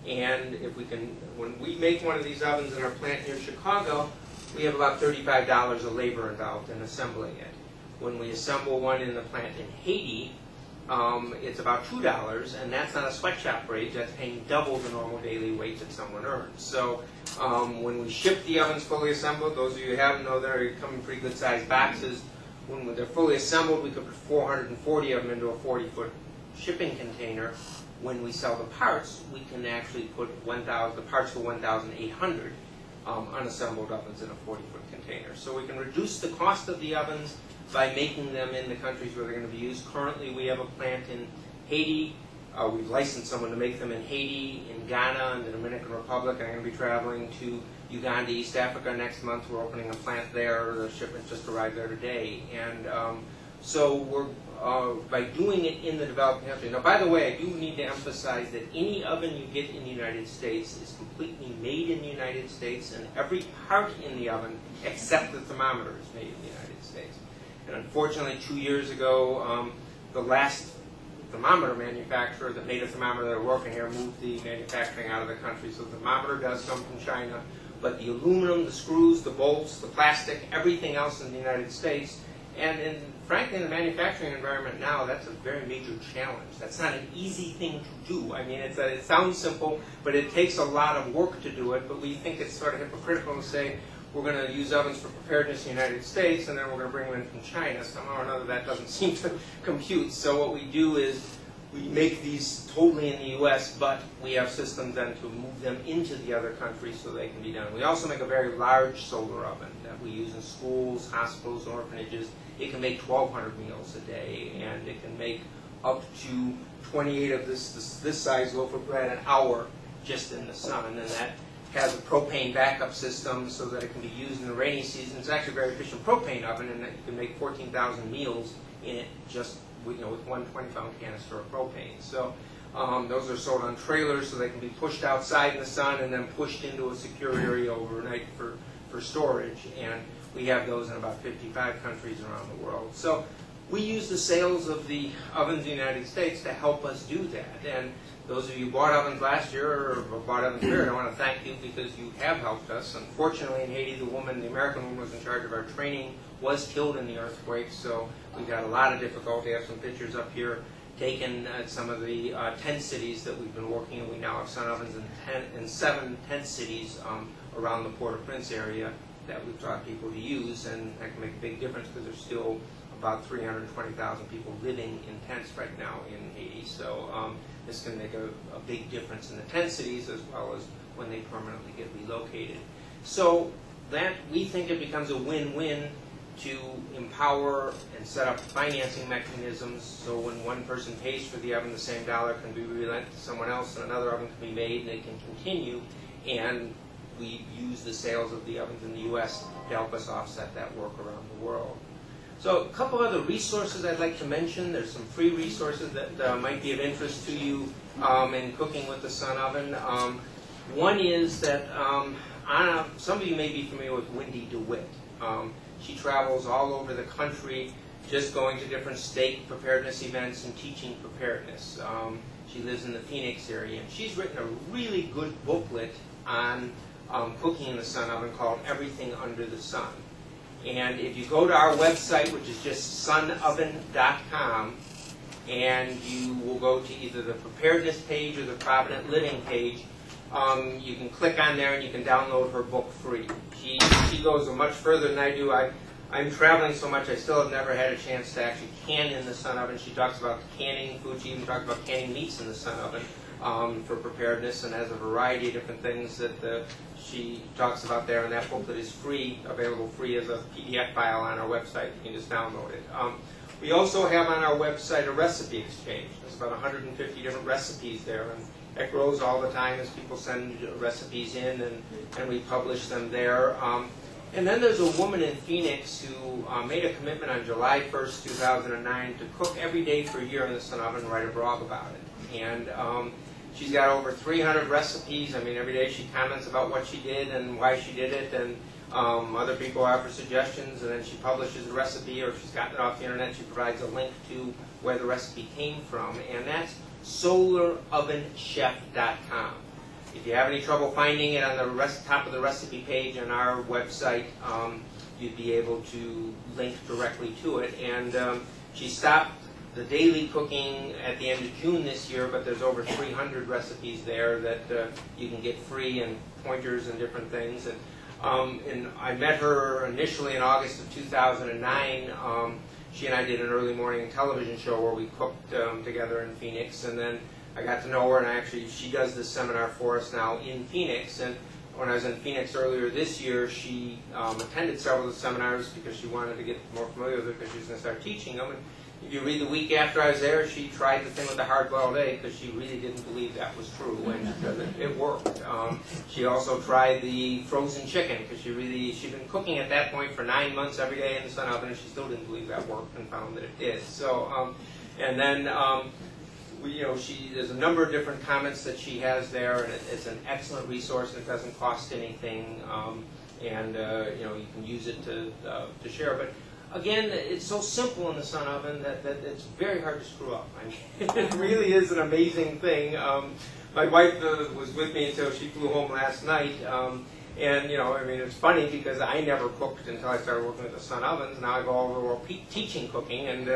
And if we can, when we make one of these ovens in our plant near Chicago, we have about $35 of labor involved in assembling it. When we assemble one in the plant in Haiti, it's about $2, and that's not a sweatshop rate. That's paying double the normal daily wage that someone earns. So when we ship the ovens fully assembled, those of you who haven't know they come in pretty good sized boxes. When they're fully assembled, we could put 440 of them into a 40-foot shipping container. When we sell the parts, we can actually put the parts for 1,800 unassembled ovens in a 40-foot container. So we can reduce the cost of the ovens by making them in the countries where they're going to be used. Currently, we have a plant in Haiti. We've licensed someone to make them in Haiti, in Ghana, and the Dominican Republic. I'm going to be traveling to Uganda, East Africa next month. We're opening a plant there. The shipment just arrived there today. And so we're, by doing it in the developing country. Now, by the way, I do need to emphasize that any oven you get in the United States is completely made in the United States, and every part in the oven, except the thermometer, is made in the United States. And unfortunately, 2 years ago, the last thermometer manufacturer that made a thermometer that are working here moved the manufacturing out of the country. So the thermometer does come from China, but the aluminum, the screws, the bolts, the plastic, everything else in the United States. And frankly, in the manufacturing environment now, that's a very major challenge. That's not an easy thing to do. I mean, it sounds simple, but it takes a lot of work to do it. But we think it's sort of hypocritical to say, we're going to use ovens for preparedness in the United States, and then we're going to bring them in from China. Somehow or another, that doesn't seem to compute. So what we do is we make these totally in the U.S., but we have systems then to move them into the other countries so they can be done. We also make a very large solar oven that we use in schools, hospitals, and orphanages. It can make 1,200 meals a day, and it can make up to 28 of this size loaf of bread an hour just in the sun, and that has a propane backup system so that it can be used in the rainy season. It's actually a very efficient propane oven, and that you can make 14,000 meals in it just with one 20-pound canister of propane. So those are sold on trailers so they can be pushed outside in the sun and then pushed into a secure area overnight for storage. And we have those in about 55 countries around the world. So we use the sales of the ovens in the United States to help us do that. And those of you who bought ovens last year or bought ovens here, I want to thank you because you have helped us. Unfortunately, in Haiti, the American woman who was in charge of our training was killed in the earthquake, so we got a lot of difficulty. I have some pictures up here taken at some of the tent cities that we've been working in. We now have sun ovens in 7 tent cities around the Port-au-Prince area that we've taught people to use, and that can make a big difference because there's still about 320,000 people living in tents right now in Haiti. So this can make a big difference in the tent cities as well as when they permanently get relocated. So that we think it becomes a win-win to empower and set up financing mechanisms so when one person pays for the oven, the same dollar can be relent to someone else and another oven can be made and they can continue. And we use the sales of the ovens in the U.S. to help us offset that work around the world. So a couple other resources I'd like to mention. There's some free resources that might be of interest to you in cooking with the sun oven. One is that some of you may be familiar with Wendy DeWitt. She travels all over the country just going to different state preparedness events and teaching preparedness. She lives in the Phoenix area, and she's written a really good booklet on cooking in the sun oven called Everything Under the Sun. And if you go to our website, which is just sunoven.com, and you will go to either the preparedness page or the Provident Living page, you can click on there and you can download her book free. She goes much further than I do. I'm traveling so much, I still have never had a chance to actually can in the sun oven. She talks about canning food. She even talks about canning meats in the sun oven for preparedness, and has a variety of different things that she talks about there. And that booklet is free, available free as a PDF file on our website. You can just download it. We also have on our website a recipe exchange. There's about 150 different recipes there, and it grows all the time as people send recipes in, and we publish them there. And then there's a woman in Phoenix who made a commitment on July 1st, 2009 to cook every day for a year in the sun oven and write a blog about it. And she's got over 300 recipes. I mean, every day she comments about what she did and why she did it, and other people offer suggestions, and then she publishes a recipe, or if she's gotten it off the internet, she provides a link to where the recipe came from, and that's solarovenchef.com. If you have any trouble finding it on the top of the recipe page on our website, you'd be able to link directly to it. And she stopped the daily cooking at the end of June this year, but there's over 300 recipes there that you can get free, and pointers and different things. And I met her initially in August of 2009. She and I did an early morning television show where we cooked together in Phoenix, and then I got to know her, and actually she does this seminar for us now in Phoenix. And when I was in Phoenix earlier this year, she attended several of the seminars because she wanted to get more familiar with it because she was going to start teaching them. And if you read the week after I was there, she tried the thing with the hard-boiled egg because she really didn't believe that was true, and it worked. She also tried the frozen chicken because she'd been cooking at that point for 9 months every day in the sun oven, and she still didn't believe that worked, and found that it did. So, and then there's a number of different comments that she has there, and it's an excellent resource. It doesn't cost anything, and you can use it to share. But again, it's so simple in the sun oven that it's very hard to screw up. I mean, it really is an amazing thing. My wife was with me until she flew home last night. And, I mean, it's funny because I never cooked until I started working with the sun ovens. Now I go over the world teaching cooking, and,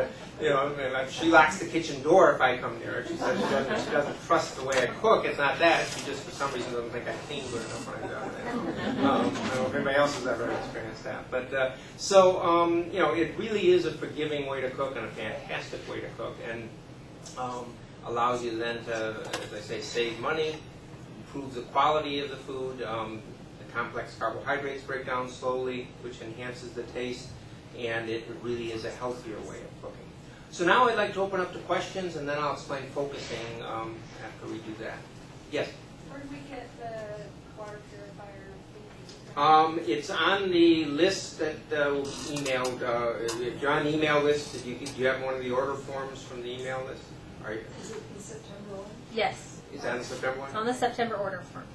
she locks the kitchen door if I come near her. She says she doesn't trust the way I cook. It's not that. She just, for some reason, doesn't think I clean good enough when I do it. I don't know if anybody else has ever experienced that. But, it really is a forgiving way to cook and a fantastic way to cook, and allows you then to, as I say, save money, improve the quality of the food. Complex carbohydrates break down slowly, which enhances the taste, and it really is a healthier way of cooking. So now I'd like to open up to questions, and then I'll explain focusing after we do that. Yes? Where do we get the water purifier? It's on the list that will be emailed. If you're on the email list, do you have one of the order forms from the email list? Is it the September one? Yes. Is that on the September one? It's on the September order form.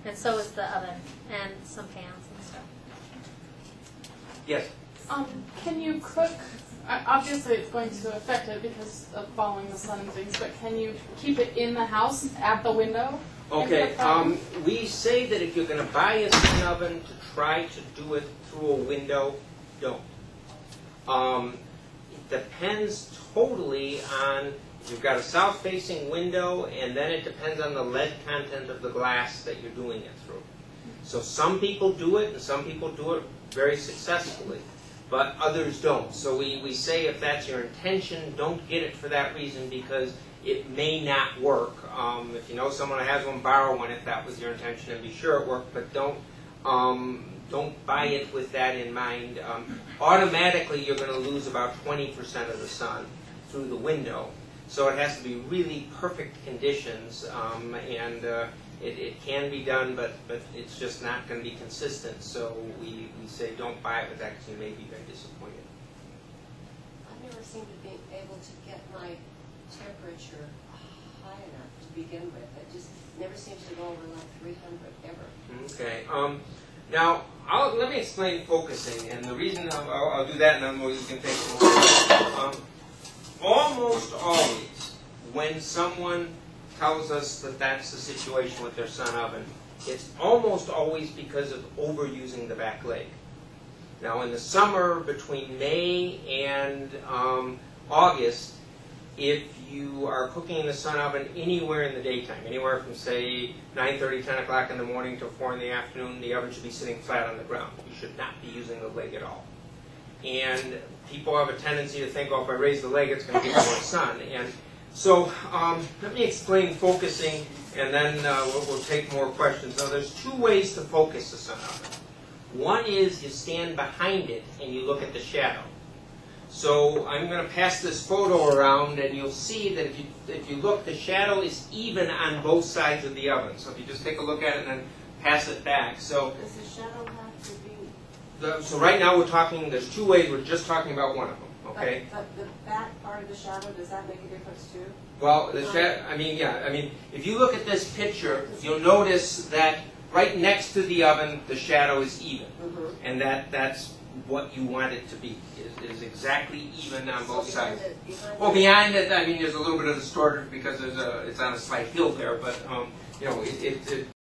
And so is the oven and some pans and stuff. Yes. Can you cook? Obviously, it's going to affect it because of following the sun and things. But can you keep it in the house at the window? Okay. We say that if you're going to buy a sun oven, to try to do it through a window. Don't. It depends totally on. You've got a south-facing window, and then it depends on the lead content of the glass that you're doing it through. So some people do it, and some people do it very successfully, but others don't. So we say if that's your intention, don't get it for that reason because it may not work. If you know someone who has one, borrow one if that was your intention, and be sure it worked, but don't buy it with that in mind. Automatically, you're going to lose about 20% of the sun through the window. So it has to be really perfect conditions, and it can be done, but it's just not going to be consistent. So we say don't buy it with that because you may be very disappointed. I've never seemed to be able to get my temperature high enough to begin with. It just never seems to go over like 300 ever. Okay. Now, let me explain focusing, and the reason I'll do that, and then you can take it. Almost always, when someone tells us that that's the situation with their sun oven, it's almost always because of overusing the back leg. Now, in the summer, between May and August, if you are cooking in the sun oven anywhere in the daytime, anywhere from, say, 9:30, 10 o'clock in the morning to 4 in the afternoon, the oven should be sitting flat on the ground. You should not be using the leg at all. And people have a tendency to think, oh, if I raise the leg, it's going to get more sun. And so let me explain focusing, and then we'll take more questions. Now, there's two ways to focus the sun oven. One is you stand behind it and you look at the shadow. So I'm going to pass this photo around, and you'll see that if you look, the shadow is even on both sides of the oven. So if you just take a look at it and then pass it back. So does the shadow have to be? So right now we're talking, there's two ways, we're just talking about one of them, okay? But the back part of the shadow, does that make a difference too? Well, the shadow, if you look at this picture, you'll notice that right next to the oven, the shadow is even. Mm-hmm. And that's what you want it to be, is exactly even on both sides. Behind it, there's a little bit of distortion because it's on a slight hill there, but you know, it